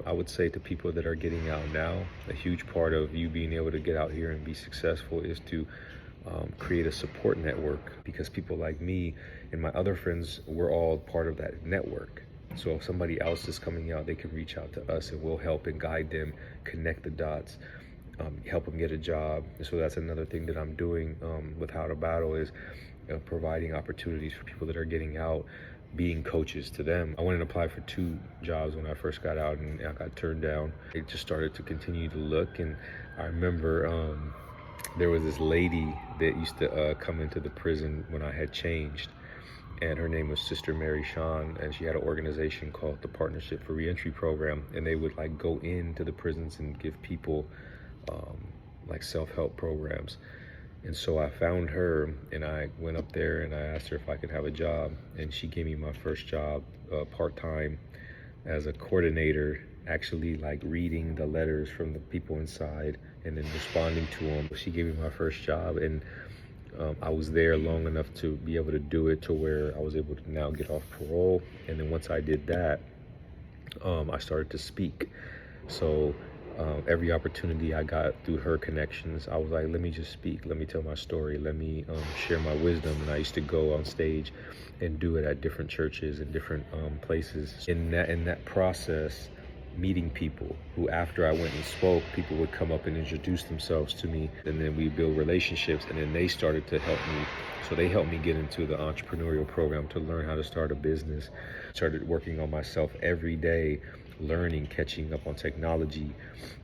I would say to people that are getting out now, a huge part of you being able to get out here and be successful is to create a support network, because people like me and my other friends, we're all part of that network. So if somebody else is coming out, they can reach out to us and we'll help and guide them, connect the dots, help them get a job. And so that's another thing that I'm doing with How to Battle is providing opportunities for people that are getting out, being coaches to them. I went and applied for 2 jobs when I first got out and I got turned down. I just started to continue to look, and I remember there was this lady that used to come into the prison when I had changed, and her name was Sister Mary Sean, and she had an organization called the Partnership for Reentry Program, and they would like go into the prisons and give people like self-help programs. And so I found her and I went up there and I asked her if I could have a job, and she gave me my first job part-time as a coordinator, actually like reading the letters from the people inside and then responding to them. She gave me my first job, and I was there long enough to be able to do it to where I was able to now get off parole. And then once I did that, I started to speak. So every opportunity I got through her connections, I was like, let me just speak, let me tell my story, let me share my wisdom. And I used to go on stage and do it at different churches and different places. In that process, meeting people who, after I went and spoke, people would come up and introduce themselves to me, and then we build relationships, and then they started to help me. So they helped me get into the entrepreneurial program to learn how to start a business. Started working on myself every day, learning, catching up on technology.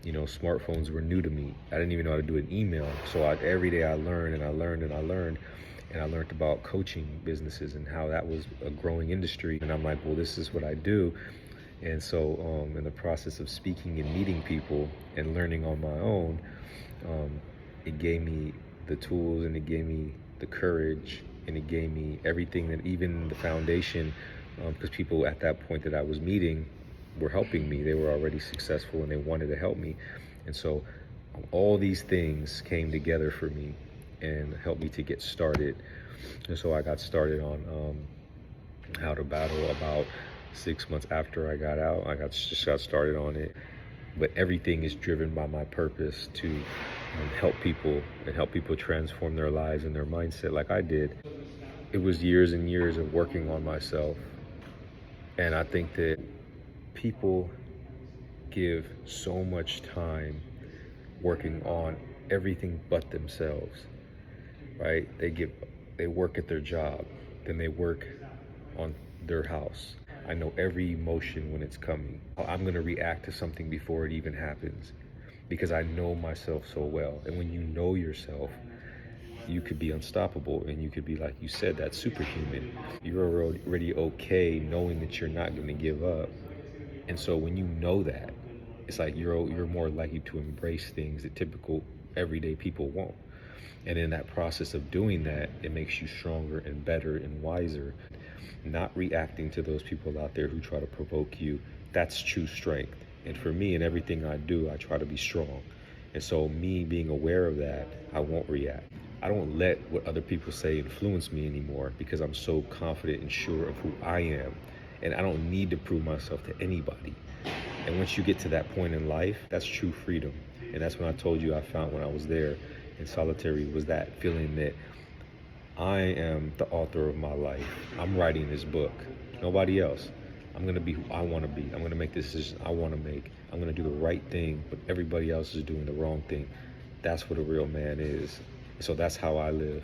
You know, smartphones were new to me. I didn't even know how to do an email. So every day I learned and I learned and I learned. And I learned about coaching businesses and how that was a growing industry. And I'm like, well, this is what I do. And so in the process of speaking and meeting people and learning on my own, it gave me the tools, and it gave me the courage, and it gave me everything, that even the foundation, because people at that point that I was meeting were helping me. They were already successful and they wanted to help me. And so all these things came together for me and helped me to get started. And so I got started on How to Battle about 6 months after I got out. I just got started on it. But everything is driven by my purpose to help people and help people transform their lives and their mindset like I did. It was years and years of working on myself. And I think that people give so much time working on everything but themselves, right? They work at their job, then they work on their house. I know every emotion when it's coming. I'm going to react to something before it even happens, because I know myself so well. And when you know yourself, you could be unstoppable, and you could be, like you said, that superhuman. You're already okay knowing that you're not going to give up. And so when you know that, it's like you're more likely to embrace things that typical everyday people won't. And in that process of doing that, it makes you stronger and better and wiser. Not reacting to those people out there who try to provoke you, that's true strength. And for me, in everything I do, I try to be strong. And so me being aware of that, I won't react. I don't let what other people say influence me anymore, because I'm so confident and sure of who I am. And I don't need to prove myself to anybody. And once you get to that point in life, that's true freedom. And that's when I told you I found when I was there in solitary, was that feeling that I am the author of my life. I'm writing this book. Nobody else. I'm going to be who I want to be. I'm going to make the decisions I want to make. I'm going to do the right thing, but everybody else is doing the wrong thing. That's what a real man is. So that's how I live.